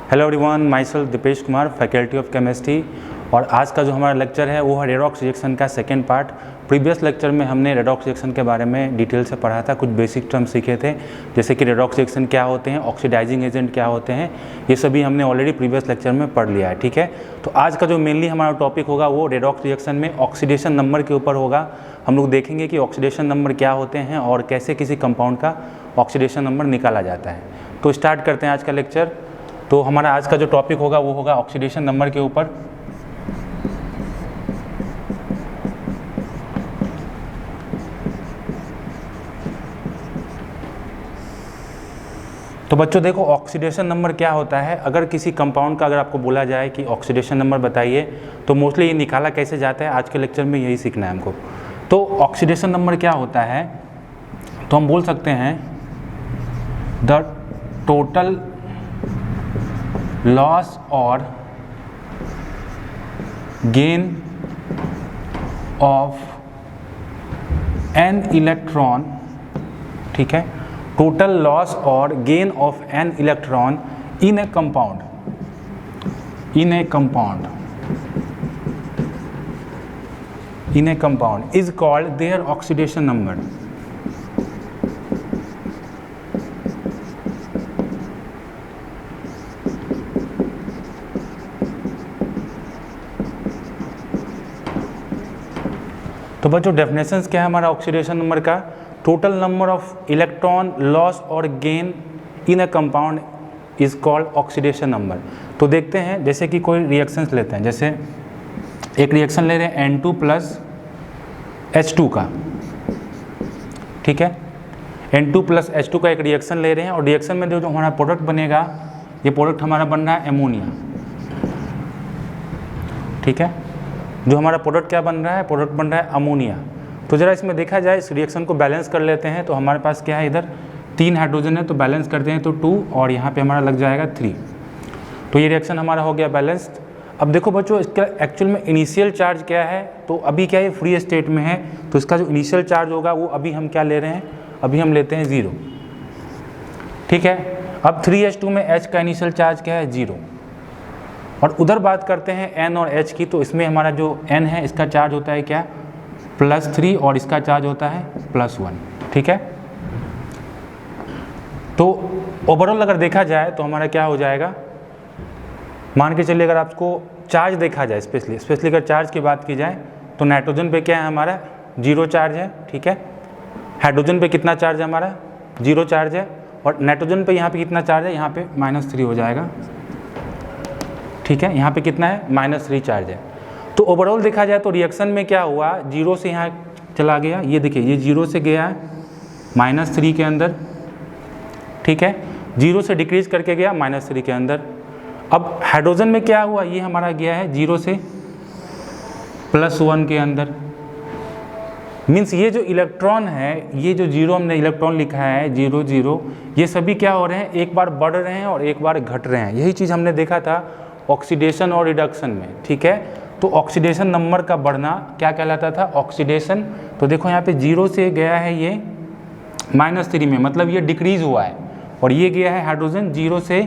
Hello everyone, myself Dipesh Kumar, faculty of chemistry. और आज का जो हमारा लेक्चर है वो है रेडॉक्स रिएक्शन का सेकेंड पार्ट। प्रीवियस लेक्चर में हमने रेडॉक्स रिएक्शन के बारे में डिटेल से पढ़ा था, कुछ बेसिक टर्म सीखे थे, जैसे कि रेडॉक्स रिएक्शन क्या होते हैं, ऑक्सीडाइजिंग एजेंट क्या होते हैं, ये सभी हमने ऑलरेडी प्रीवियस लेक्चर में पढ़ लिया है। ठीक है, तो आज का जो मेनली हमारा टॉपिक होगा वो रेडॉक्स रिएक्शन में ऑक्सीडेशन नंबर के ऊपर होगा। हम लोग देखेंगे कि ऑक्सीडेशन नंबर क्या होते हैं और कैसे किसी कंपाउंड का ऑक्सीडेशन नंबर निकाला जाता है। तो स्टार्ट करते हैं आज का लेक्चर। तो हमारा आज का जो टॉपिक होगा वो होगा ऑक्सीडेशन नंबर के ऊपर। तो बच्चों देखो, ऑक्सीडेशन नंबर क्या होता है। अगर किसी कंपाउंड का अगर आपको बोला जाए कि ऑक्सीडेशन नंबर बताइए, तो मोस्टली ये निकाला कैसे जाता है, आज के लेक्चर में यही सीखना है हमको। तो ऑक्सीडेशन नंबर क्या होता है, तो हम बोल सकते हैं द टोटल लॉस और गेन ऑफ एन इलेक्ट्रॉन, ठीक है, टोटल लॉस और gain of an electron in a compound, is called their oxidation number. तो बच्चों डेफिनेशंस क्या है हमारा ऑक्सीडेशन नंबर का, total number of electron loss और gain in a compound is called oxidation number. तो देखते हैं, जैसे कि कोई रिएक्शंस लेते हैं, जैसे एक रिएक्शन ले रहे हैं N2 प्लस H2 का, ठीक है, N2 प्लस H2 का एक रिएक्शन ले रहे हैं और रिएक्शन में जो हमारा प्रोडक्ट बनेगा, ये प्रोडक्ट हमारा बन रहा है एमोनिया, ठीक है। जो हमारा प्रोडक्ट क्या बन रहा है, प्रोडक्ट बन रहा है अमोनिया। तो ज़रा इसमें देखा जाए, इस रिएक्शन को बैलेंस कर लेते हैं। तो हमारे पास क्या है, इधर 3 हाइड्रोजन है, तो बैलेंस करते हैं तो 2 और यहाँ पे हमारा लग जाएगा 3। तो ये रिएक्शन हमारा हो गया बैलेंस्ड। अब देखो बच्चों, इसका एक्चुअल में इनिशियल चार्ज क्या है, तो अभी क्या है, फ्री स्टेट में है, तो इसका जो इनिशियल चार्ज होगा वो अभी हम क्या ले रहे हैं, अभी हम लेते हैं 0, ठीक है। अब 3H2 में H का इनिशियल चार्ज क्या है, 0। और उधर बात करते हैं N और H की, तो इसमें हमारा जो N है इसका चार्ज होता है क्या, +3 और इसका चार्ज होता है +1, ठीक है। तो ओवरऑल अगर देखा जाए तो हमारा क्या हो जाएगा, मान के चलिए अगर आपको चार्ज देखा जाए, स्पेशली अगर चार्ज की बात की जाए, तो नाइट्रोजन पे क्या है हमारा 0 चार्ज है, ठीक है। हाइड्रोजन पे कितना चार्ज है हमारा, 0 चार्ज है। और नाइट्रोजन पे यहाँ पे कितना चार्ज है, यहाँ पे -3 हो जाएगा, ठीक है। यहाँ पे कितना है, -3 चार्ज है। तो ओवरऑल देखा जाए तो रिएक्शन में क्या हुआ, 0 से यहाँ चला गया, ये देखिए ये 0 से गया है -3 के अंदर, ठीक है, 0 से डिक्रीज करके गया -3 के अंदर। अब हाइड्रोजन में क्या हुआ, ये हमारा गया है 0 से +1 के अंदर। मीन्स ये जो इलेक्ट्रॉन है, ये जो 0 हमने इलेक्ट्रॉन लिखा है 0 0, ये सभी क्या हो रहे हैं, एक बार बढ़ रहे हैं और एक बार घट रहे हैं। यही चीज़ हमने देखा था ऑक्सीडेशन और रिडक्शन में, ठीक है। तो ऑक्सीडेशन नंबर का बढ़ना क्या कहलाता था, ऑक्सीडेशन। तो देखो यहाँ पे 0 से गया है ये -3 में, मतलब ये डिक्रीज हुआ है, और ये गया है हाइड्रोजन 0 से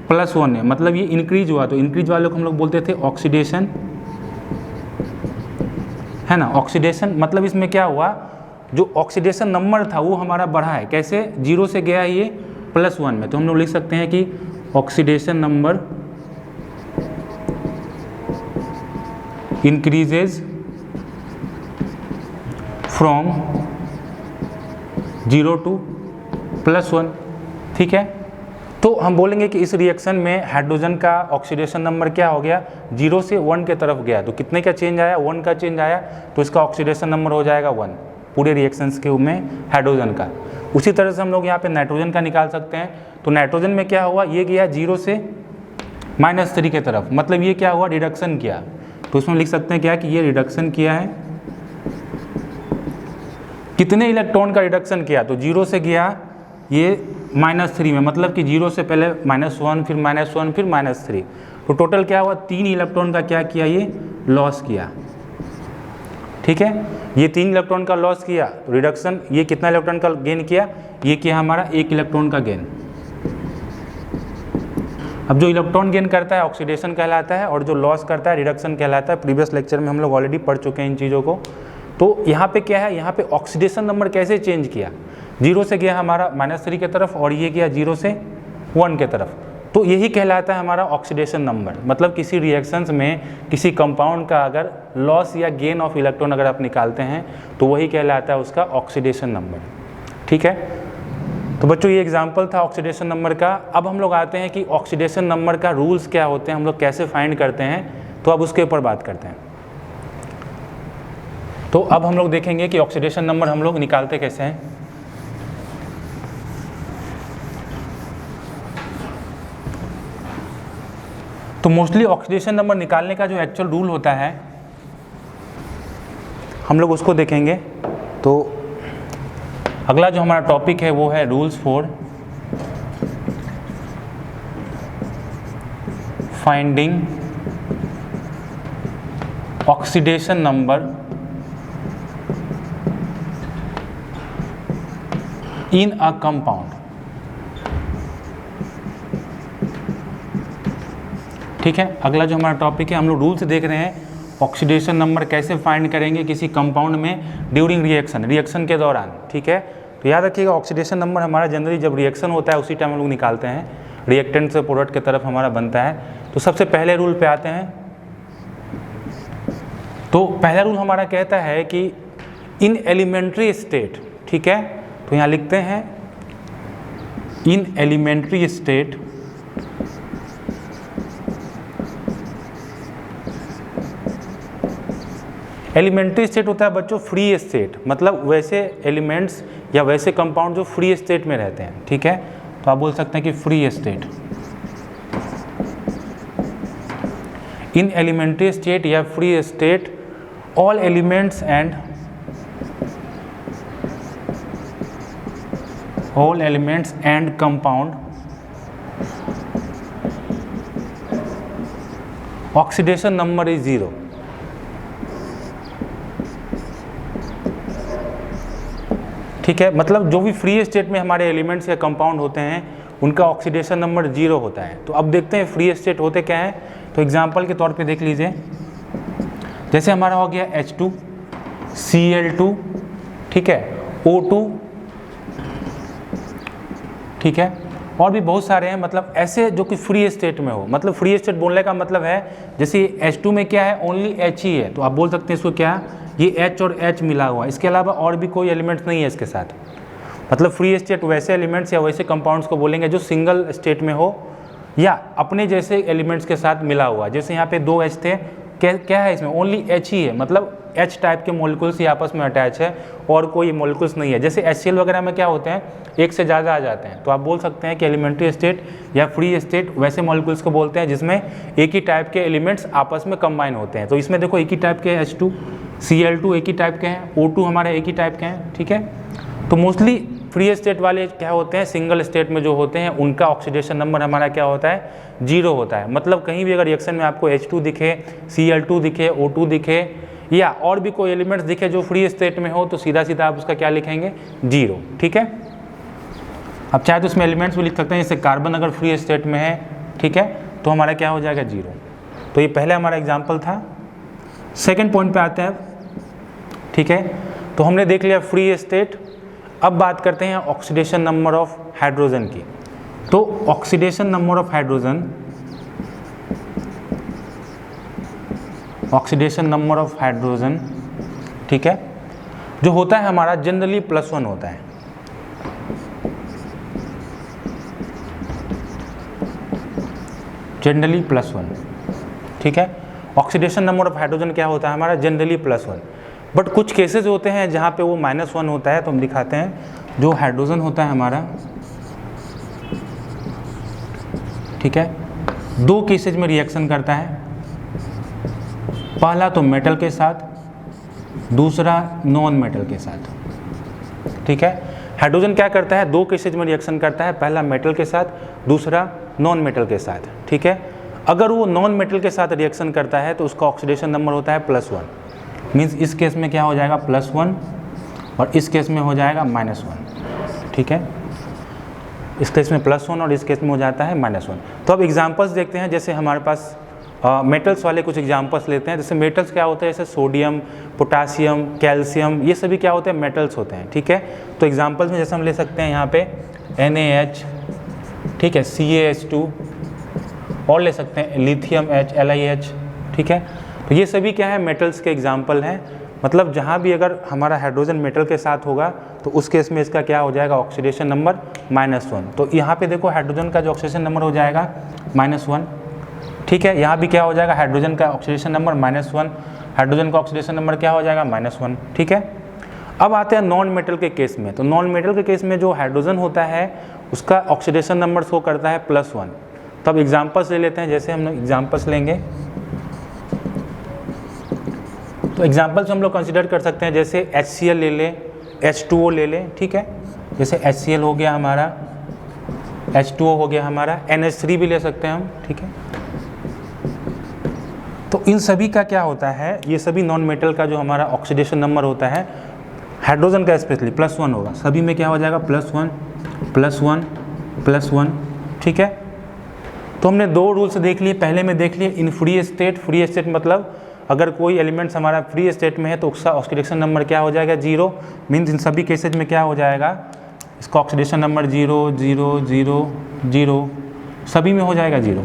+1 में, मतलब ये इंक्रीज हुआ। तो इंक्रीज वाले को हम लोग बोलते थे ऑक्सीडेशन, है ना। ऑक्सीडेशन मतलब इसमें क्या हुआ, जो ऑक्सीडेशन नंबर था वो हमारा बढ़ा है, कैसे, 0 से गया है ये +1 में। तो हम लोग लिख सकते हैं कि oxidation number increases from 0 to +1, ठीक है। तो हम बोलेंगे कि इस रिएक्शन में हाइड्रोजन का ऑक्सीडेशन नंबर क्या हो गया, 0 से 1 के तरफ गया। तो कितने का चेंज आया, 1 का चेंज आया, तो इसका ऑक्सीडेशन नंबर हो जाएगा 1 पूरे रिएक्शंस के में हाइड्रोजन का। उसी तरह से हम लोग यहाँ पे नाइट्रोजन का निकाल सकते हैं। तो नाइट्रोजन में क्या हुआ, ये गया 0 से -3 के तरफ, मतलब ये क्या हुआ, रिडक्शन किया। तो उसमें लिख सकते हैं क्या कि ये रिडक्शन किया है, कितने इलेक्ट्रॉन का रिडक्शन किया, तो 0 से गया ये -3 में, मतलब कि 0 से पहले -1 फिर -1 फिर -3, तो टोटल क्या हुआ, 3 इलेक्ट्रॉन का क्या किया, ये लॉस किया, ठीक है। ये 3 इलेक्ट्रॉन का लॉस किया, तो रिडक्शन, ये कितना इलेक्ट्रॉन का गेन किया, ये किया हमारा 1 इलेक्ट्रॉन का गेन। अब जो इलेक्ट्रॉन गेन करता है ऑक्सीडेशन कहलाता है, और जो लॉस करता है रिडक्शन कहलाता है। प्रीवियस लेक्चर में हम लोग ऑलरेडी पढ़ चुके हैं इन चीज़ों को। तो यहाँ पे क्या है, यहाँ पे ऑक्सीडेशन नंबर कैसे चेंज किया, 0 से गया हमारा -3 की तरफ, और ये गया 0 से 1 की तरफ। तो यही कहलाता है हमारा ऑक्सीडेशन नंबर। मतलब किसी रिएक्शंस में किसी कंपाउंड का अगर लॉस या गेन ऑफ इलेक्ट्रॉन अगर आप निकालते हैं तो वही कहलाता है उसका ऑक्सीडेशन नंबर। ठीक है, तो बच्चों ये एग्जांपल था ऑक्सीडेशन नंबर का। अब हम लोग आते हैं कि ऑक्सीडेशन नंबर का रूल्स क्या होते हैं, हम लोग कैसे फाइंड करते हैं, तो अब उसके ऊपर बात करते हैं। तो अब हम लोग देखेंगे कि ऑक्सीडेशन नंबर हम लोग निकालते कैसे हैं। तो मोस्टली ऑक्सीडेशन नंबर निकालने का जो एक्चुअल रूल होता है हम लोग उसको देखेंगे। तो अगला जो हमारा टॉपिक है वो है rules for finding oxidation number in a compound. ठीक है, अगला जो हमारा टॉपिक है हम लोग रूल से देख रहे हैं ऑक्सीडेशन नंबर कैसे फाइंड करेंगे किसी कंपाउंड में ड्यूरिंग रिएक्शन के दौरान। ठीक है, तो याद रखिएगा ऑक्सीडेशन नंबर हमारा जनरली जब रिएक्शन होता है उसी टाइम हम लोग निकालते हैं, रिएक्टेंट से प्रोडक्ट की तरफ हमारा बनता है। तो सबसे पहले रूल पे आते हैं। तो पहला रूल हमारा कहता है कि इन एलिमेंट्री स्टेट, ठीक है, तो यहाँ लिखते हैं in elementary state elementary state होता है बच्चों फ्री स्टेट, मतलब वैसे एलिमेंट्स या वैसे कंपाउंड जो फ्री स्टेट में रहते हैं। ठीक है, तो आप बोल सकते हैं कि free state. In elementary state या free state all elements and compound oxidation number is 0। ठीक है, मतलब जो भी फ्री स्टेट में हमारे एलिमेंट्स या कंपाउंड होते हैं उनका ऑक्सीडेशन नंबर 0 होता है। तो अब देखते हैं फ्री स्टेट होते क्या हैं। तो एग्जांपल के तौर पे देख लीजिए, जैसे हमारा हो गया H2, Cl2, ठीक है, O2, ठीक है, और भी बहुत सारे हैं। मतलब ऐसे जो कि फ्री स्टेट में हो, मतलब फ्री स्टेट बोलने का मतलब है जैसे H2 में क्या है, ओनली H ही है, तो आप बोल सकते हैं इसको क्या, ये H और H मिला हुआ है, इसके अलावा और भी कोई एलिमेंट्स नहीं है इसके साथ। मतलब फ्री स्टेट वैसे एलिमेंट्स या वैसे कंपाउंड्स को बोलेंगे जो सिंगल स्टेट में हो या अपने जैसे एलिमेंट्स के साथ मिला हुआ। जैसे यहाँ पे 2 H थे, क्या है इसमें, ओनली H ही है, मतलब H टाइप के मॉलिक्यूल्स ही आपस में अटैच है और कोई मॉलिक्यूल्स नहीं है। जैसे HCl वगैरह में क्या होते हैं, एक से ज़्यादा आ जाते हैं, तो आप बोल सकते हैं कि एलिमेंट्री स्टेट या फ्री स्टेट वैसे मॉलिक्यूल्स को बोलते हैं जिसमें एक ही टाइप के एलिमेंट्स आपस में कंबाइन होते हैं। तो इसमें देखो एक ही टाइप के H2, Cl2 एक ही टाइप के हैं, O2 हमारे एक ही टाइप के हैं। ठीक है, तो मोस्टली फ्री स्टेट वाले क्या होते हैं, सिंगल स्टेट में जो होते हैं उनका ऑक्सीडेशन नंबर हमारा क्या होता है, 0 होता है। मतलब कहीं भी अगर रिएक्शन में आपको H2 दिखे, Cl2 दिखे, O2 दिखे या और भी कोई एलिमेंट्स दिखे जो फ्री स्टेट में हो, तो सीधा सीधा आप उसका क्या लिखेंगे, 0। ठीक है, अब चाहे तो उसमें एलिमेंट्स भी लिख सकते हैं, जैसे कार्बन अगर फ्री स्टेट में है, ठीक है, तो हमारा क्या हो जाएगा, 0। तो ये पहले हमारा एग्जाम्पल था। सेकेंड पॉइंट पे आते हैं। ठीक है, तो हमने देख लिया फ्री स्टेट। अब बात करते हैं ऑक्सीडेशन नंबर ऑफ हाइड्रोजन की। तो ऑक्सीडेशन नंबर ऑफ हाइड्रोजन, ठीक है, जो होता है हमारा जनरली +1 होता है। जनरली +1, ठीक है, ऑक्सीडेशन नंबर ऑफ हाइड्रोजन क्या होता है हमारा, जनरली +1। बट कुछ केसेस होते हैं जहाँ पे वो -1 होता है, तो हम दिखाते हैं। जो हाइड्रोजन होता है हमारा, ठीक है, 2 केसेज में रिएक्शन करता है। पहला तो मेटल के साथ, दूसरा नॉन मेटल के साथ। ठीक है, हाइड्रोजन क्या करता है, 2 केसेज में रिएक्शन करता है, पहला मेटल के साथ, दूसरा नॉन मेटल के साथ। ठीक है, अगर वो नॉन मेटल के साथ रिएक्शन करता है तो उसका ऑक्सीडेशन नंबर होता है +1। मीन्स इस केस में क्या हो जाएगा, +1, और इस केस में हो जाएगा -1। ठीक है, इस केस में +1 और इस केस में हो जाता है -1। तो अब एग्जांपल्स देखते हैं, जैसे हमारे पास मेटल्स वाले कुछ एग्जांपल्स लेते हैं। जैसे मेटल्स क्या होते हैं, जैसे सोडियम, पोटासियम, कैल्शियम, ये सभी क्या होते हैं, मेटल्स होते हैं, ठीक है। तो एग्जांपल्स में जैसे हम ले सकते हैं यहाँ पे NaH, ठीक है, CaH2, और ले सकते हैं लिथियम H, LiH, ठीक है। तो ये सभी क्या है, मेटल्स के एग्जाम्पल हैं। मतलब जहाँ भी अगर हमारा हाइड्रोजन मेटल के साथ होगा तो उस केस में इसका क्या हो जाएगा, ऑक्सीडेशन नंबर -1। तो यहाँ पे देखो हाइड्रोजन का जो ऑक्सीडेशन नंबर हो जाएगा -1, ठीक है। यहाँ भी क्या हो जाएगा, हाइड्रोजन का ऑक्सीडेशन नंबर -1, हाइड्रोजन का ऑक्सीडेशन नंबर क्या हो जाएगा, -1, ठीक है। अब आते हैं नॉन मेटल के केस में। तो नॉन मेटल के केस में जो हाइड्रोजन होता है उसका ऑक्सीडेशन नंबर शो करता है +1। तो अब एग्जाम्पल्स ले लेते हैं, जैसे हम लोग एग्जाम्पल्स लेंगे तो एग्जाम्पल्स हम लोग कंसिडर कर सकते हैं, जैसे HCl ले लें, H2O ले लें, ठीक है। जैसे HCl हो गया हमारा, H2O हो गया हमारा, NH3 भी ले सकते हैं हम, ठीक है। तो इन सभी का क्या होता है, ये सभी नॉन मेटल का जो हमारा ऑक्सीडेशन नंबर होता है, हाइड्रोजन का स्पेशली +1 होगा, सभी में क्या हो जाएगा, +1 +1 +1, ठीक है। तो हमने दो रूल्स देख लिए, पहले में देख लिए इन फ्री स्टेट मतलब अगर कोई एलिमेंट्स हमारा फ्री स्टेट में है तो उसका ऑक्सीडेशन नंबर क्या हो जाएगा, 0, मीन्स इन सभी केसेज में क्या हो जाएगा, इसका ऑक्सीडेशन नंबर 0 0 0 0, सभी में हो जाएगा 0।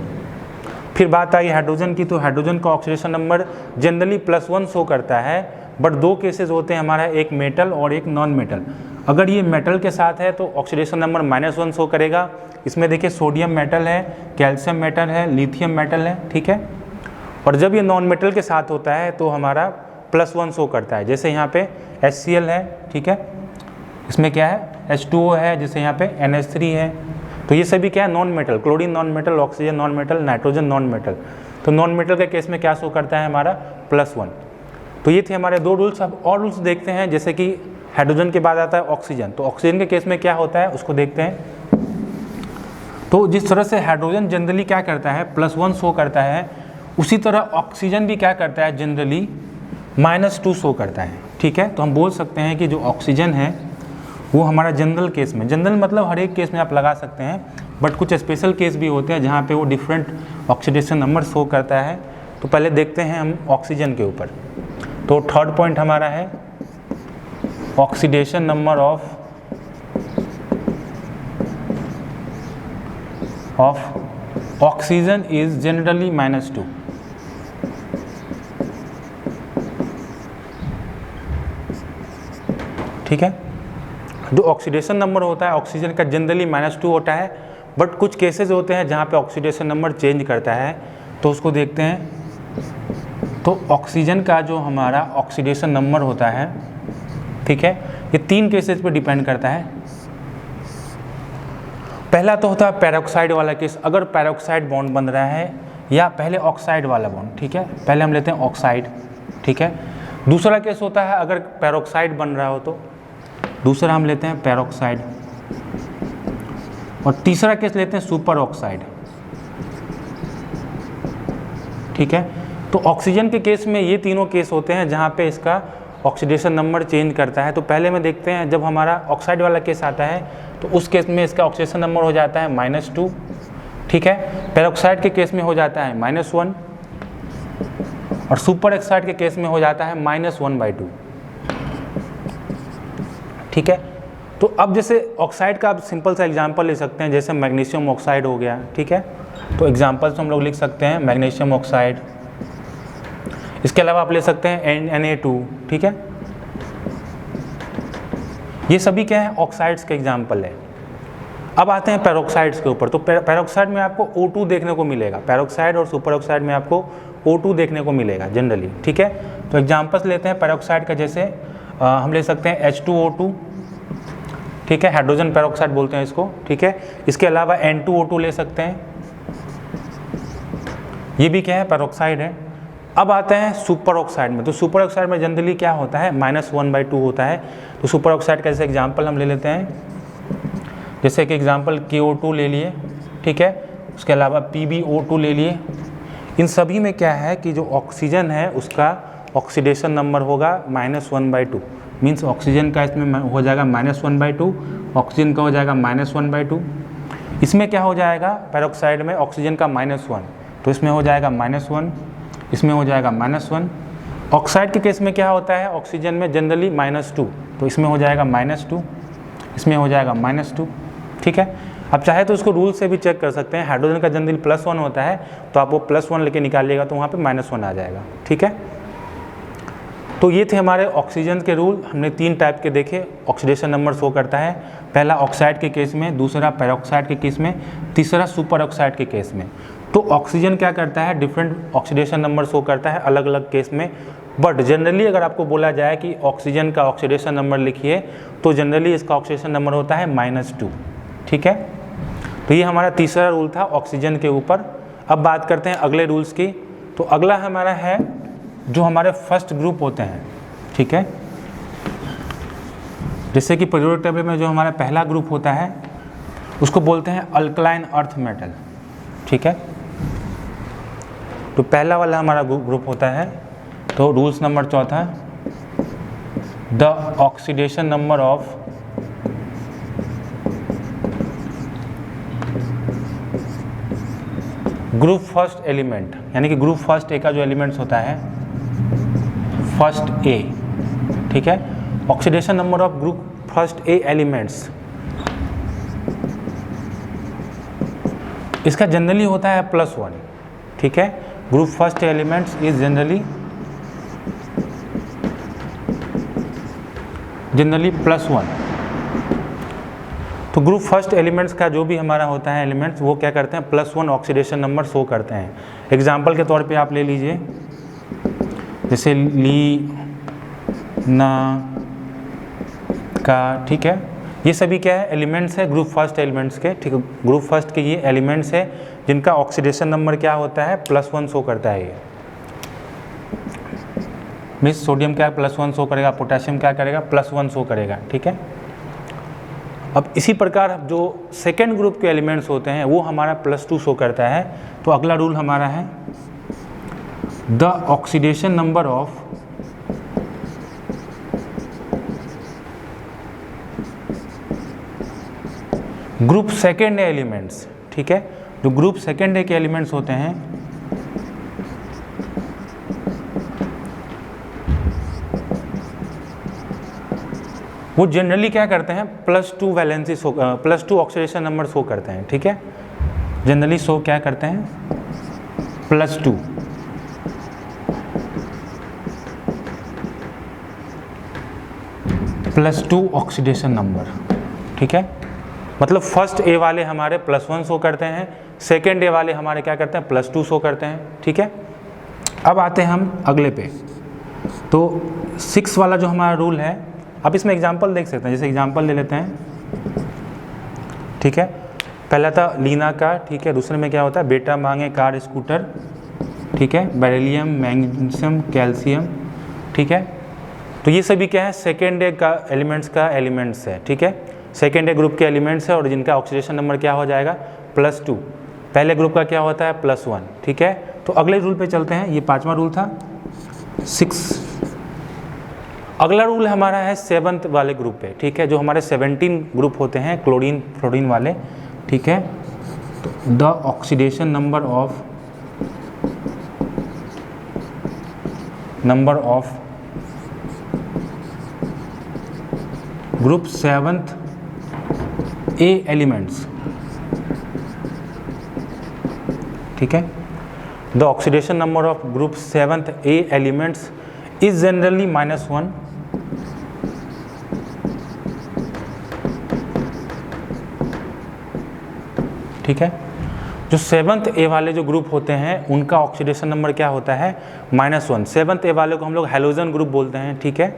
फिर बात आई हाइड्रोजन की, तो हाइड्रोजन का ऑक्सीडेशन नंबर जनरली +1 शो करता है, बट दो केसेस होते हैं हमारा, एक मेटल और एक नॉन मेटल। अगर ये मेटल के साथ है तो ऑक्सीडेशन नंबर -1 शो करेगा। इसमें देखिए सोडियम मेटल है, कैल्शियम मेटल है, लिथियम मेटल है, ठीक है। और जब ये नॉन मेटल के साथ होता है तो हमारा +1 शो करता है। जैसे यहाँ पे HCl है, ठीक है, इसमें क्या है, H2O है, जैसे यहाँ पे NH3 है। तो ये सभी क्या है, non metal, chlorine non metal, oxygen non metal, nitrogen non metal. तो नॉन मेटल के केस में क्या शो करता है हमारा, +1। तो ये थे हमारे दो रूल्स। अब और रूल्स देखते हैं, जैसे कि हाइड्रोजन के बाद आता है ऑक्सीजन। तो ऑक्सीजन के केस में क्या होता है उसको देखते हैं। तो जिस तरह से हाइड्रोजन जनरली क्या करता है, +1 शो करता है, उसी तरह ऑक्सीजन भी क्या करता है, जनरली -2 शो करता है, ठीक है। तो हम बोल सकते हैं कि जो ऑक्सीजन है वो हमारा जनरल केस में, जनरल मतलब हर एक केस में आप लगा सकते हैं, बट कुछ स्पेशल केस भी होते हैं जहाँ पे वो डिफरेंट ऑक्सीडेशन नंबर शो करता है। तो पहले देखते हैं हम ऑक्सीजन के ऊपर। तो थर्ड पॉइंट हमारा है oxidation number of oxygen is generally -2। ठीक है, जो ऑक्सीडेशन नंबर होता है ऑक्सीजन का जनरली -2 होता है, बट कुछ केसेस होते हैं जहाँ पे ऑक्सीडेशन नंबर चेंज करता है, तो उसको देखते हैं। तो ऑक्सीजन का जो हमारा ऑक्सीडेशन नंबर होता है, ठीक है, ये 3 केसेस पे डिपेंड करता है। पहला तो होता है पैरोक्साइड वाला केस, अगर पैरोक्साइड बॉन्ड बन रहा है, या पहले ऑक्साइड वाला बॉन्ड, ठीक है, पहले हम लेते हैं ऑक्साइड, ठीक है। दूसरा केस होता है अगर पैरोक्साइड बन रहा हो तो दूसरा हम लेते हैं पैरोक्साइड, और तीसरा केस लेते हैं सुपर ऑक्साइड, ठीक है। तो ऑक्सीजन के केस में ये तीनों केस होते हैं जहाँ पे इसका ऑक्सीडेशन नंबर चेंज करता है। तो पहले में देखते हैं, जब हमारा ऑक्साइड वाला केस आता है तो उस केस में इसका ऑक्सीडेशन नंबर हो जाता है -2, ठीक है। पैरोक्साइड के केस में हो जाता है -1, और सुपर ऑक्साइड के केस में हो जाता है -1/2, ठीक है। तो अब जैसे ऑक्साइड का आप सिंपल सा एग्जांपल ले सकते हैं, जैसे मैग्नीशियम ऑक्साइड हो गया, ठीक है। तो एग्जांपल्स हम लोग लिख सकते हैं मैग्नीशियम ऑक्साइड। इसके अलावा आप ले सकते हैं Na2, ठीक है। ये सभी क्या है, ऑक्साइड्स के एग्जाम्पल है। अब आते हैं पैरोक्साइड्स के ऊपर। तो पैरोक्साइड में आपको O2 देखने को मिलेगा, पैरोक्साइड और सुपर ऑक्साइड में आपको O2 देखने को मिलेगा जनरली, ठीक है। तो एग्जाम्पल्स लेते हैं पैरोक्साइड का, जैसे हम ले सकते हैं H2O2, ठीक है, हाइड्रोजन पैरोक्साइड बोलते हैं इसको, ठीक है। इसके अलावा N2O2 ले सकते हैं, ये भी क्या है, पैरोक्साइड है। अब आते हैं सुपर ऑक्साइड में। तो सुपर ऑक्साइड में जनरली क्या होता है, -1/2 होता है। तो सुपर ऑक्साइड का जैसे एग्जाम्पल हम ले लेते हैं, जैसे कि एग्जाम्पल KO2 ले लिए, ठीक है। उसके अलावा PbO2 ले लिए। इन सभी में क्या है कि जो ऑक्सीजन है उसका ऑक्सीडेशन नंबर होगा -1/2, मीन्स ऑक्सीजन का इसमें हो जाएगा -1/2, ऑक्सीजन का हो जाएगा -1/2, इसमें क्या हो जाएगा, पेरोक्साइड में ऑक्सीजन का -1, तो इसमें हो जाएगा -1, इसमें हो जाएगा -1। ऑक्साइड के केस में क्या होता है, ऑक्सीजन में जनरली -2, तो इसमें हो जाएगा -2, इसमें हो जाएगा -2, ठीक है। अब चाहे तो उसको रूल से भी चेक कर सकते हैं, हाइड्रोजन का जनरली +1 होता है, तो आप वो +1 लेके निकालिएगा तो वहाँ पे -1 आ जाएगा, ठीक है। तो ये थे हमारे ऑक्सीजन के रूल। हमने 3 टाइप के देखे, ऑक्सीडेशन नंबर शो करता है, पहला ऑक्साइड के केस में, दूसरा पेरोक्साइड के केस में, तीसरा सुपर ऑक्साइड के केस में। तो ऑक्सीजन क्या करता है, डिफरेंट ऑक्सीडेशन नंबर शो करता है अलग अलग केस में, बट जनरली अगर आपको बोला जाए कि ऑक्सीजन का ऑक्सीडेशन नंबर लिखिए, तो जनरली इसका ऑक्सीडेशन नंबर होता है -2, ठीक है। तो ये हमारा तीसरा रूल था ऑक्सीजन के ऊपर। अब बात करते हैं अगले रूल्स की। तो अगला हमारा है जो हमारे फर्स्ट ग्रुप होते हैं, ठीक है। जैसे कि पीरियोडिक टेबल में जो हमारा पहला ग्रुप होता है उसको बोलते हैं अल्कलाइन अर्थ मेटल, ठीक है। तो पहला वाला हमारा ग्रुप होता है, तो रूल्स नंबर चौथा, the oxidation number of group first element, यानी कि ग्रुप फर्स्ट ए का जो एलिमेंट्स होता है, फर्स्ट ए, ठीक है। Oxidation number of group first A elements, इसका जनरली होता है +1, ठीक है। Group first elements is generally +1। तो ग्रुप फर्स्ट एलिमेंट्स का जो भी हमारा होता है एलिमेंट्स, वो क्या करते हैं, +1 ऑक्सीडेशन नंबर शो करते हैं। एग्जाम्पल के तौर पे आप ले लीजिए, जैसे ली, ना, का, ठीक है। ये सभी क्या है, एलिमेंट्स है ग्रुप फर्स्ट एलिमेंट्स के, ठीक है। ग्रुप फर्स्ट के ये एलिमेंट्स है जिनका ऑक्सीडेशन नंबर क्या होता है, +1 शो करता है। ये मिस सोडियम क्या +1 शो करेगा, पोटेशियम क्या करेगा, +1 शो करेगा, ठीक है। अब इसी प्रकार जो सेकेंड ग्रुप के एलिमेंट्स होते हैं वो हमारा +2 शो करता है। तो अगला रूल हमारा है the oxidation number of group second elements, ठीक है। जो ग्रुप सेकेंड ए के एलिमेंट्स होते हैं वो जनरली क्या करते हैं, +2 valency show, +2 oxidation number show करते हैं, ठीक है। जनरली शो क्या करते हैं, +2, +2 ऑक्सीडेशन नंबर, ठीक है। मतलब फर्स्ट ए वाले हमारे +1 शो करते हैं, सेकेंड ए वाले हमारे क्या करते हैं, +2 शो करते हैं, ठीक है। अब आते हैं हम अगले पे। तो 6 वाला जो हमारा रूल है, आप इसमें एग्जांपल देख सकते हैं, जैसे एग्जांपल ले लेते हैं, ठीक है। पहला था लीना का, ठीक है। दूसरे में क्या होता है, बेटा मांगे कार स्कूटर, ठीक है। बेरिलियम, मैग्नीशियम, कैल्शियम, ठीक है। तो ये सभी क्या है, सेकेंड ए का एलिमेंट्स है, ठीक है। सेकेंड ए ग्रुप के एलिमेंट्स है और जिनका ऑक्सीडेशन नंबर क्या हो जाएगा, +2। पहले ग्रुप का क्या होता है, +1, ठीक है। तो अगले रूल पे चलते हैं, ये 5वां रूल था, 6। अगला रूल हमारा है 7th वाले ग्रुप पे, ठीक है। जो हमारे 17 ग्रुप होते हैं क्लोरीन फ्लोरीन वाले, ठीक है। तो the oxidation number of group 7th A elements, ठीक है। The oxidation number of group 7th A elements is generally -1, ठीक है। जो 7th ए वाले जो ग्रुप होते हैं उनका ऑक्सीडेशन नंबर क्या होता है, -1। 7th ए वाले को हम लोग हैलोजन ग्रुप बोलते हैं, ठीक है।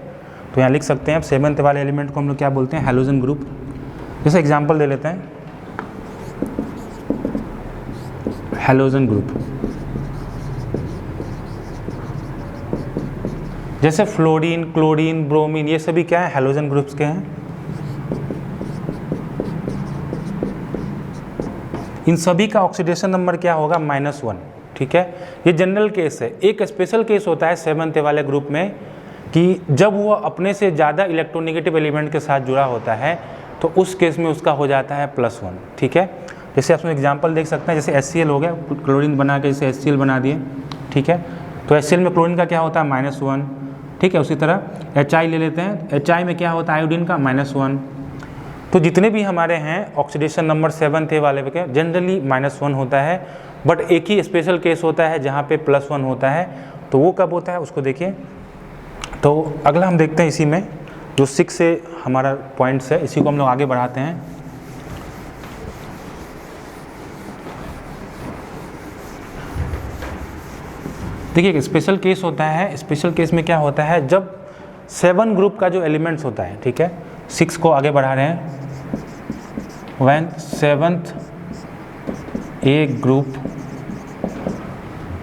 तो यहाँ लिख सकते हैं आप 7th वाले एलिमेंट को हम लोग क्या बोलते हैं, हैलोजन ग्रुप। जैसे एग्जांपल दे लेते हैं, हैलोजन ग्रुप, जैसे फ्लोरीन, क्लोरीन, ब्रोमीन, ये सभी क्या है, हैलोजन ग्रुप्स के हैं। इन सभी का ऑक्सीडेशन नंबर क्या होगा, -1, ठीक है। ये जनरल केस है। एक स्पेशल केस होता है 7th ए वाले ग्रुप में कि जब वो अपने से ज़्यादा इलेक्ट्रोनेगेटिव एलिमेंट के साथ जुड़ा होता है तो उस केस में उसका हो जाता है +1, ठीक है। जैसे आप एग्जांपल देख सकते हैं, जैसे HCl हो गया, क्लोरीन बना के जैसे HCl बना दिए, ठीक है। तो HCl में क्लोरीन का क्या होता है -1, ठीक है। उसी तरह HI ले लेते हैं, HI में क्या होता है आयोडीन का -1। तो जितने भी हमारे हैं ऑक्सीडेशन नंबर 7th वाले के जनरली -1 होता है, बट एक ही स्पेशल केस होता है जहाँ पे +1 होता है। तो वो कब होता है उसको देखिए। तो अगला हम देखते हैं इसी में जो 6 से हमारा पॉइंट्स है, इसी को हम लोग आगे बढ़ाते हैं। देखिए एक स्पेशल केस होता है, स्पेशल केस में क्या होता है जब 7 ग्रुप का जो एलिमेंट्स होता है, ठीक है, 6 को आगे बढ़ा रहे हैं, when 7th A group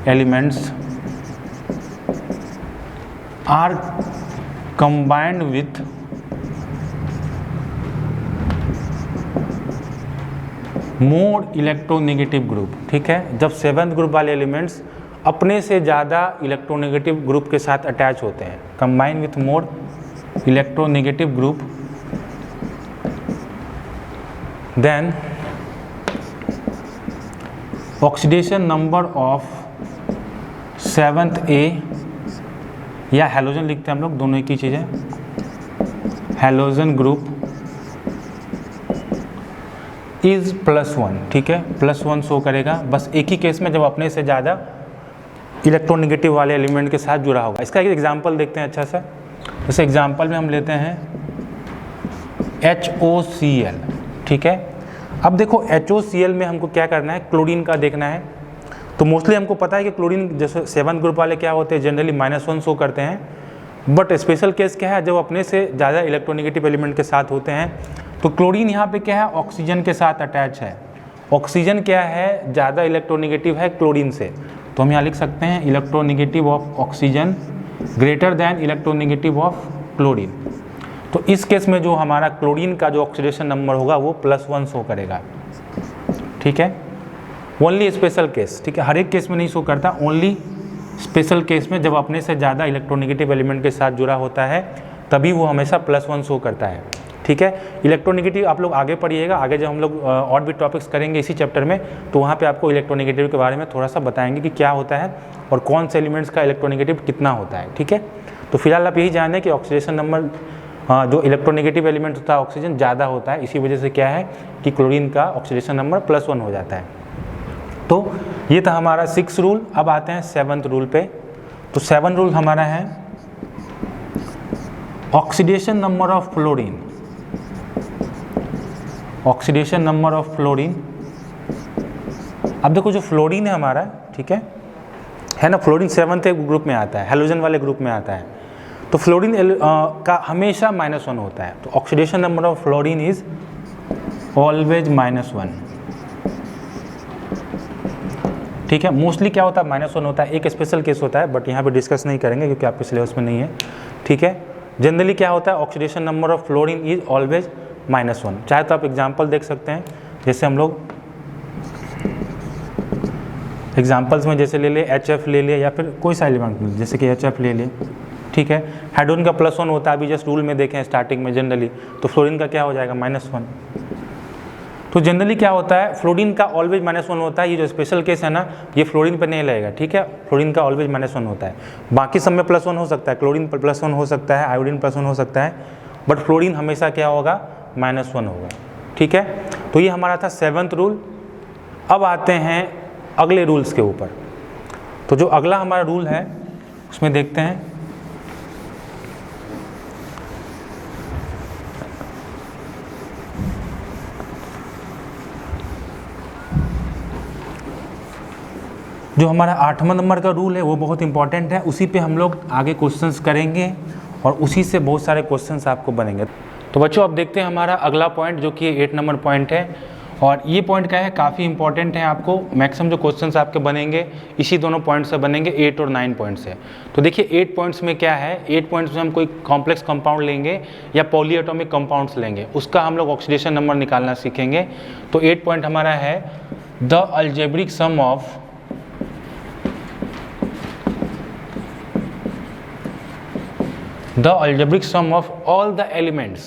elements are combined with more electronegative group, ठीक है। जब 7th ग्रुप वाले एलिमेंट्स अपने से ज़्यादा इलेक्ट्रोनेगेटिव ग्रुप के साथ अटैच होते हैं, combine with more electronegative group, then oxidation number of 7th A या हैलोजन लिखते हैं हम लोग, दोनों एक ही चीज़ है, हैलोजन ग्रुप इज +1, ठीक है, +1 शो करेगा। बस एक ही केस में जब अपने से ज़्यादा इलेक्ट्रोनेगेटिव वाले एलिमेंट के साथ जुड़ा होगा। इसका एक एग्जांपल देखते हैं अच्छा सा। जैसे एग्जांपल में हम लेते हैं HOCl, ठीक है। अब देखो HOCl में हमको क्या करना है, क्लोरीन का देखना है। तो मोस्टली हमको पता है कि क्लोरीन जैसे 7th ग्रुप वाले क्या होते हैं जनरली -1 शो करते हैं, बट स्पेशल केस क्या है जब अपने से ज़्यादा इलेक्ट्रोनेगेटिव एलिमेंट के साथ होते हैं। तो क्लोरीन यहाँ पे क्या है ऑक्सीजन के साथ अटैच है। ऑक्सीजन क्या है ज़्यादा इलेक्ट्रोनेगेटिव है क्लोरीन से, तो हम यहाँ लिख सकते हैं electronegative of oxygen greater than electronegative of chlorine. तो इस केस में जो हमारा क्लोरीन का जो ऑक्सीडेशन नंबर होगा वो +1 शो करेगा, ठीक है। ओनली स्पेशल केस, ठीक है, हर एक केस में नहीं शो करता, ओनली स्पेशल केस में जब अपने से ज़्यादा इलेक्ट्रोनेगेटिव एलिमेंट के साथ जुड़ा होता है तभी वो हमेशा +1 शो करता है, ठीक है। इलेक्ट्रोनेगेटिव आप लोग आगे पढ़िएगा, आगे जब हम लोग और भी टॉपिक्स करेंगे इसी चैप्टर में तो वहाँ पे आपको इलेक्ट्रोनेगेटिव के बारे में थोड़ा सा बताएंगे कि क्या होता है और कौन से एलिमेंट्स का इलेक्ट्रोनेगेटिव कितना होता है, ठीक है। तो फिलहाल आप यही जानें कि ऑक्सीडेशन नंबर जो इलेक्ट्रोनेगेटिव एलिमेंट होता है ऑक्सीजन ज़्यादा होता है, इसी वजह से क्या है कि क्लोरीन का ऑक्सीडेशन नंबर +1 हो जाता है। तो ये था हमारा 6 रूल। अब आते हैं 7th रूल पे। तो 7 रूल हमारा है oxidation number of fluorine, oxidation number of fluorine. अब देखो जो फ्लोरीन है हमारा, ठीक है ना, फ्लोरीन 7th ग्रुप में आता है, हैलोजन वाले ग्रुप में आता है। तो फ्लोरीन का हमेशा -1 होता है, तो oxidation number of fluorine is always -1, ठीक है। मोस्टली क्या होता है -1 होता है, एक स्पेशल केस होता है बट यहाँ पे डिस्कस नहीं करेंगे क्योंकि आपके सिलेबस में नहीं है, ठीक है। जनरली क्या होता है oxidation number of fluorine is always -1। चाहे तो आप एग्जाम्पल देख सकते हैं, जैसे हम लोग एग्जाम्पल्स में जैसे ले ले HF ले लिया या फिर कोई सा एलिमेंट जैसे कि HF ले ले, ठीक है। हाइड्रोजन का +1 होता है, अभी जस्ट रूल में देखें स्टार्टिंग में जनरली, तो फ्लोरीन का क्या हो जाएगा -1। तो जनरली क्या होता है फ्लोरीन का ऑलवेज -1 होता है। ये जो स्पेशल केस है ना ये फ्लोरीन पर नहीं लगेगा, ठीक है। फ्लोरीन का ऑलवेज -1 होता है, बाकी सब में +1 हो सकता है, क्लोरीन पर +1 हो सकता है, आयोडीन +1 हो सकता है, बट फ्लोरीन हमेशा क्या होगा -1 होगा, ठीक है। तो ये हमारा था 7th रूल। अब आते हैं अगले रूल्स के ऊपर। तो जो अगला हमारा रूल है उसमें देखते हैं जो हमारा 8वां नंबर का रूल है वो बहुत इंपॉर्टेंट है, उसी पे हम लोग आगे क्वेश्चंस करेंगे और उसी से बहुत सारे क्वेश्चंस आपको बनेंगे। तो बच्चों अब देखते हैं हमारा अगला पॉइंट जो कि 8 नंबर पॉइंट है, और ये पॉइंट क्या है काफ़ी इंपॉर्टेंट है। आपको मैक्सिमम जो क्वेश्चंस आपके बनेंगे इसी दोनों पॉइंट से बनेंगे, 8 और 9 पॉइंट से। तो देखिए 8 पॉइंट्स में क्या है, 8 पॉइंट्स में हम कोई कॉम्प्लेक्स कंपाउंड लेंगे या पॉलीएटॉमिक कंपाउंड्स लेंगे, उसका हम लोग ऑक्सीडेशन नंबर निकालना सीखेंगे। तो 8 पॉइंट हमारा है the algebraic sum of the algebraic sum of all the elements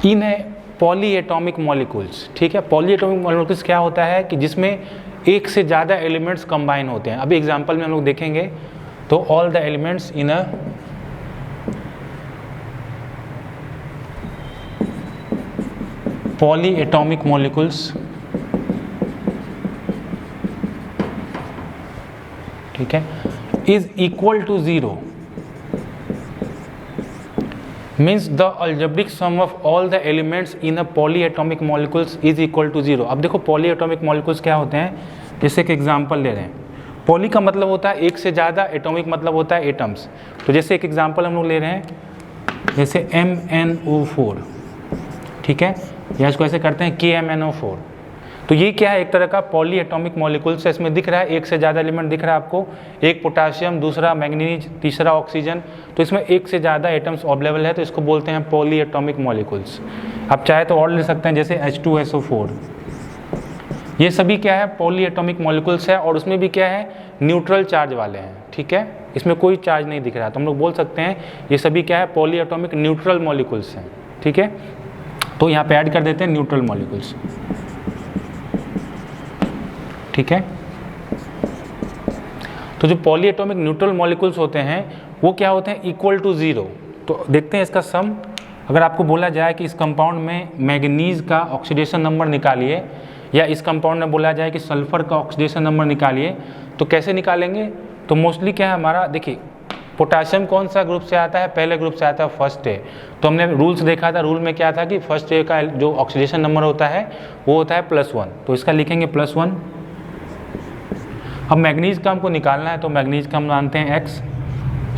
in polyatomic molecules, ठीक है। पॉली एटॉमिक मॉलिक्यूल्स क्या होता है कि जिसमें एक से ज़्यादा एलिमेंट्स कंबाइन होते हैं। अभी एग्जांपल में हम लोग देखेंगे तो all the elements in a polyatomic molecules, ठीक है, is equal to 0 means the algebraic sum of all the elements in a polyatomic molecules is equal to 0। अब देखो पॉली एटॉमिक मॉलिक्यूल्स क्या होते हैं, जैसे कि एग्जांपल ले रहे हैं। पॉली का मतलब होता है एक से ज़्यादा, एटॉमिक मतलब होता है एटम्स। तो जैसे एक एग्जांपल हम लोग ले रहे हैं, जैसे MnO4, ठीक है, या इसको ऐसे करते हैं KMnO4। तो ये क्या है, एक तरह का पॉली एटॉमिक मॉलिक्यूल्स है। इसमें दिख रहा है एक से ज़्यादा एलिमेंट दिख रहा है आपको, एक पोटाशियम, दूसरा मैग्नीज, तीसरा ऑक्सीजन। तो इसमें एक से ज़्यादा एटम्स अवेलेबल है, तो इसको बोलते हैं पॉली एटॉमिक मॉलिक्यूल्स। आप चाहे तो और ले सकते हैं, जैसे H2SO4। ये सभी क्या है, पॉली एटॉमिक मॉलिक्यूल्स है, और उसमें भी क्या है, न्यूट्रल चार्ज वाले हैं, ठीक है। इसमें कोई चार्ज नहीं दिख रहा, तो हम लोग बोल सकते हैं ये सभी क्या है, पॉली एटॉमिक न्यूट्रल मॉलिक्यूल्स हैं, ठीक है। तो यहाँ पे ऐड कर देते हैं न्यूट्रल मॉलिक्यूल्स, ठीक है। तो जो पॉली एटॉमिक न्यूट्रल मॉलिक्यूल्स होते हैं वो क्या होते हैं, इक्वल टू 0। तो देखते हैं इसका सम। अगर आपको बोला जाए कि इस कंपाउंड में मैग्नीज का ऑक्सीडेशन नंबर निकालिए, या इस कंपाउंड में बोला जाए कि सल्फर का ऑक्सीडेशन नंबर निकालिए, तो कैसे निकालेंगे। तो मोस्टली क्या है हमारा, देखिए पोटाशियम कौन सा ग्रुप से आता है, पहले ग्रुप से आता है, फर्स्ट ए। तो हमने रूल्स देखा था, रूल में क्या था कि फर्स्ट ए का जो ऑक्सीडेशन नंबर होता है वो होता है +1, तो इसका लिखेंगे +1। अब मैग्नीज का हमको निकालना है, तो मैग्नीज का हम जानते हैं X,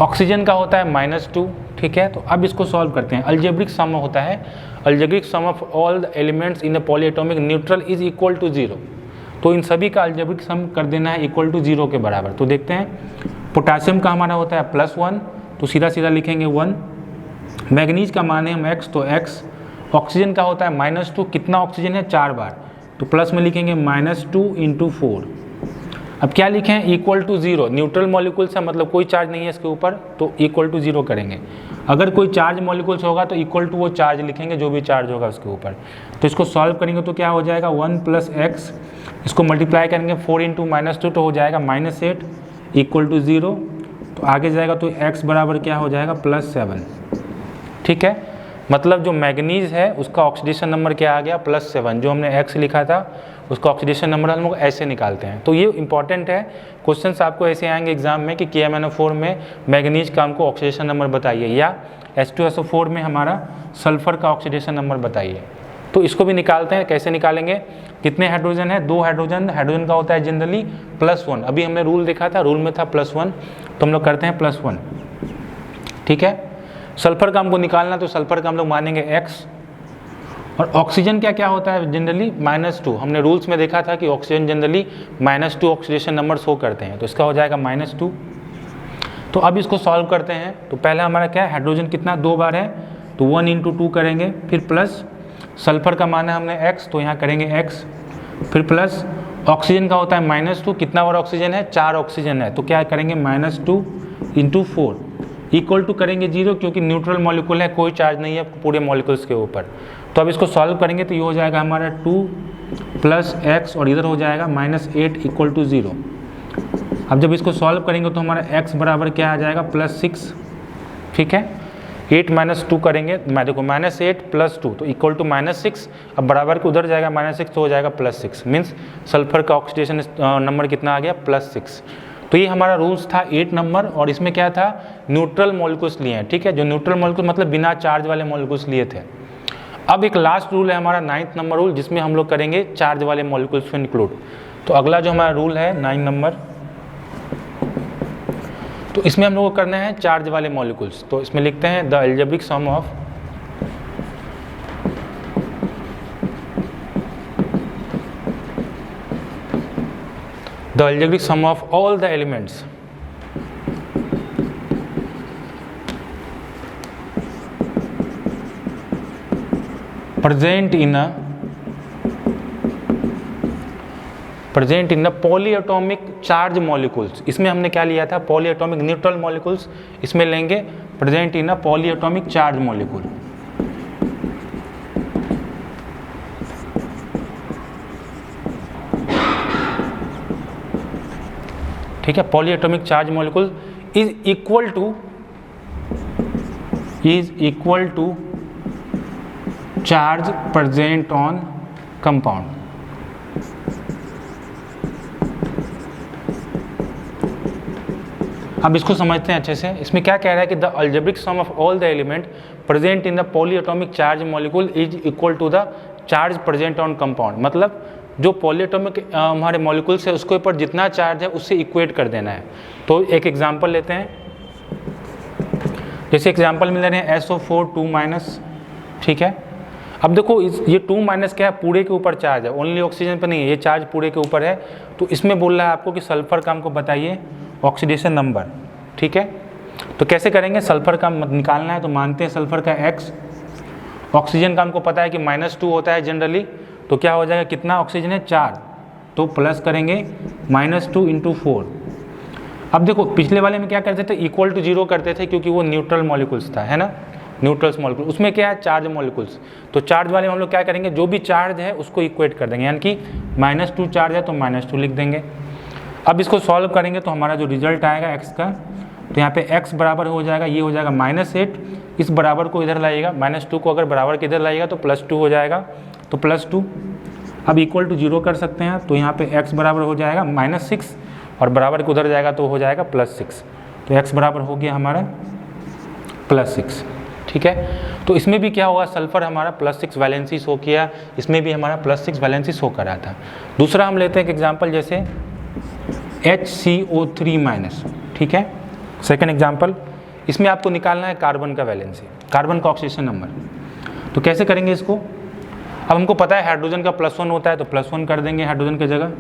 ऑक्सीजन का होता है -2, ठीक है। तो अब इसको सॉल्व करते हैं। अलजेब्रिक सम होता है, algebraic sum of all the elements in the polyatomic neutral is equal to 0। तो इन सभी का अलजेब्रिक सम कर देना है इक्वल टू 0 के बराबर। तो देखते हैं, पोटाशियम का हमारा होता है +1, तो सीधा सीधा लिखेंगे 1। मैग्नीज का मान है हम X, तो X। ऑक्सीजन का होता है -2, कितना ऑक्सीजन है, 4 बार, तो प्लस में लिखेंगे -2 × 4। अब क्या लिखें, इक्वल टू 0। न्यूट्रल मॉलिक्यूल्स है, मतलब कोई चार्ज नहीं है इसके ऊपर, तो इक्वल टू 0 करेंगे। अगर कोई चार्ज मॉलिक्यूल्स होगा तो इक्वल टू वो चार्ज लिखेंगे जो भी चार्ज होगा उसके ऊपर। तो इसको सॉल्व करेंगे तो क्या हो जाएगा, 1 + x, इसको मल्टीप्लाई करेंगे 4 × -2, तो हो जाएगा -8 इक्वल टू 0। तो आगे जाएगा तो x बराबर क्या हो जाएगा, +7, ठीक है। मतलब जो मैग्नीज है उसका ऑक्सीडेशन नंबर क्या आ गया, +7। जो हमने x लिखा था उसका ऑक्सीडेशन नंबर हम लोग ऐसे निकालते हैं। तो ये इंपॉर्टेंट है, क्वेश्चंस आपको ऐसे आएंगे एग्जाम में कि KMnO4 में मैग्नीज का हमको ऑक्सीडेशन नंबर बताइए, या H2SO4 में हमारा सल्फर का ऑक्सीडेशन नंबर बताइए। तो इसको भी निकालते हैं। कैसे निकालेंगे, कितने हाइड्रोजन है, 2 हाइड्रोजन। हाइड्रोजन का होता है जनरली +1। अभी हमने रूल देखा था, रूल में था +1, तो हम लोग करते हैं +1, ठीक है। सल्फर का हमको निकालना, तो सल्फर का हम लोग मानेंगे X। और ऑक्सीजन क्या होता है जनरली, -2। हमने रूल्स में देखा था कि oxygen generally -2 oxidation number show करते हैं, तो इसका हो जाएगा -2। तो अब इसको सॉल्व करते हैं। तो पहला हमारा क्या है, हाइड्रोजन कितना 2 बार है, तो 1 × 2 करेंगे, फिर प्लस सल्फर का मान है हमने X, तो यहाँ करेंगे X, फिर प्लस ऑक्सीजन का होता है -2, कितना बार ऑक्सीजन है, 4 ऑक्सीजन है, तो क्या करेंगे -2 × 4 इक्वल टू करेंगे 0, क्योंकि न्यूट्रल मॉलिक्यूल है, कोई चार्ज नहीं है पूरे मॉलिक्यूल्स के ऊपर। तो अब इसको सॉल्व करेंगे तो ये हो जाएगा हमारा 2 + x, और इधर हो जाएगा -8 इक्वल टू 0। अब जब इसको सॉल्व करेंगे तो हमारा x बराबर क्या आ जाएगा, +6, ठीक है। 8 - 2 करेंगे, मैं देखो -8 + 2 तो इक्वल टू -6। अब बराबर के उधर जाएगा -6, तो हो जाएगा +6, मीन्स सल्फर का ऑक्सीडेशन नंबर कितना आ गया, +6। तो ये हमारा रूल्स था 8 नंबर, और इसमें क्या था, न्यूट्रल मॉलिक्यूल्स लिए हैं, ठीक है। जो न्यूट्रल मॉलिक्यूल मतलब बिना चार्ज वाले मॉलिक्यूल्स लिए थे। अब एक लास्ट रूल है हमारा 9th नंबर रूल, जिसमें हम लोग करेंगे चार्ज वाले मॉलिक्यूल्स को इंक्लूड। तो अगला जो हमारा रूल है 9 नंबर, तो इसमें हम लोग को करना है चार्ज वाले मॉलिक्यूल्स। तो इसमें लिखते हैं the algebraic sum of all the elements present in a polyatomic charge molecules। इसमें हमने क्या लिया था, polyatomic neutral molecules, इसमें लेंगे present in a polyatomic charge molecule। ठीक है, polyatomic charge molecule is equal to charge present on compound. अब इसको समझते हैं अच्छे से। इसमें क्या कह रहा है कि the algebraic sum of all the element present in the polyatomic charge molecule is equal to the charge present on compound. मतलब जो पॉलीएटॉमिक हमारे मॉलिक्यूल्स है उसके ऊपर जितना चार्ज है उससे इक्वेट कर देना है। तो एक एग्जांपल लेते हैं, जैसे एग्जांपल में ले रहे हैं SO4 2-, ठीक है। अब देखो ये 2- क्या है, पूरे के ऊपर चार्ज है, ओनली ऑक्सीजन पे नहीं है, ये चार्ज पूरे के ऊपर है। तो इसमें बोल रहा है आपको कि सल्फर का हमको बताइए ऑक्सीडेशन नंबर, ठीक है। तो कैसे करेंगे, सल्फर का निकालना है तो मानते हैं सल्फर का X, ऑक्सीजन का हमको पता है कि -2 होता है जनरली, तो क्या हो जाएगा, कितना ऑक्सीजन है 4, तो प्लस करेंगे -2 × 4। अब देखो पिछले वाले में क्या करते थे, इक्वल टू 0 करते थे क्योंकि वो न्यूट्रल मॉलिक्यूल्स था, है ना, न्यूट्रल्स मॉलिक्यूल। उसमें क्या है, चार्ज मॉलिक्यूल्स। तो चार्ज वाले में हम लोग क्या करेंगे, जो भी चार्ज है उसको इक्वेट कर देंगे, यानी कि -2 चार्ज है तो -2 लिख देंगे। अब इसको सॉल्व करेंगे तो हमारा जो रिजल्ट आएगा x का, तो यहाँ पे x बराबर हो जाएगा, ये हो जाएगा -8, इस बराबर को इधर लाइएगा, -2 को अगर बराबर के इधर लाइएगा तो +2 हो जाएगा, तो +2। अब इक्वल टू 0 कर सकते हैं, तो यहाँ पे x बराबर हो जाएगा -6 और बराबर के उधर जाएगा तो हो जाएगा +6, तो x बराबर हो गया हमारा +6, ठीक है। तो इसमें भी क्या होगा, सल्फर हमारा +6 वैलेंसी शो किया, इसमें भी हमारा +6 वैलेंसी शो कर रहा था। दूसरा हम लेते हैं एक एग्जाम्पल, जैसे HCO3-, ठीक है, सेकेंड एग्जाम्पल। इसमें आपको निकालना है कार्बन का वैलेंसी, कार्बन का ऑक्सीडेशन नंबर। तो कैसे करेंगे इसको, अब हमको पता है हाइड्रोजन का +1 होता है तो +1 कर देंगे हाइड्रोजन की जगह,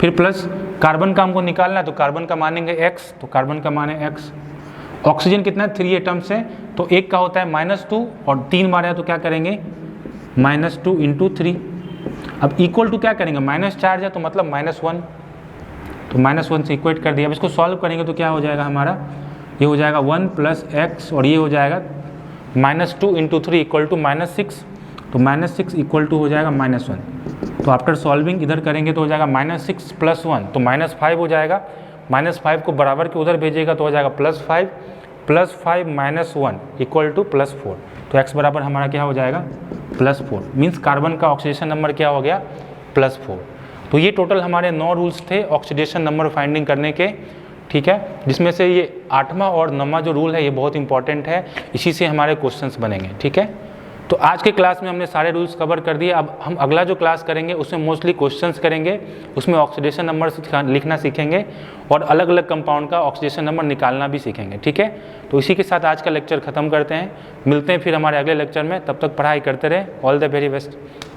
फिर प्लस कार्बन का हमको निकालना है तो कार्बन का मानेंगे x, तो कार्बन का माने x। ऑक्सीजन कितना है, 3 एटम्स है, तो एक का होता है -2 और 3 बार है तो क्या करेंगे, -2 × 3। अब इक्वल टू क्या करेंगे, माइनस चार्ज है तो मतलब -1, तो -1 से इक्वेट कर दिया। अब इसको सॉल्व करेंगे तो क्या हो जाएगा हमारा, ये हो जाएगा 1 + x और ये हो जाएगा -2 × 3 = -6, तो -6 इक्वल टू हो जाएगा -1। तो आफ्टर सॉल्विंग इधर करेंगे तो हो जाएगा -6 + 1 तो -5 हो जाएगा, -5 को बराबर के उधर भेजिएगा तो हो जाएगा +5 +5 -1 = +4, तो x बराबर हमारा क्या हो जाएगा +4, मीन्स कार्बन का ऑक्सीडेशन नंबर क्या हो गया +4। तो ये टोटल हमारे 9 रूल्स थे ऑक्सीडेशन नंबर फाइंडिंग करने के, ठीक है, जिसमें से ये 8वां और 9वां जो रूल है ये बहुत इंपॉर्टेंट है, इसी से हमारे क्वेश्चंस बनेंगे, ठीक है। तो आज के क्लास में हमने सारे रूल्स कवर कर दिए। अब हम अगला जो क्लास करेंगे उसमें मोस्टली क्वेश्चंस करेंगे, उसमें ऑक्सीडेशन नंबर लिखना सीखेंगे और अलग अलग कंपाउंड का ऑक्सीडेशन नंबर निकालना भी सीखेंगे, ठीक है। तो इसी के साथ आज का लेक्चर खत्म करते हैं, मिलते हैं फिर हमारे अगले लेक्चर में, तब तक पढ़ाई करते रहे। All the very best.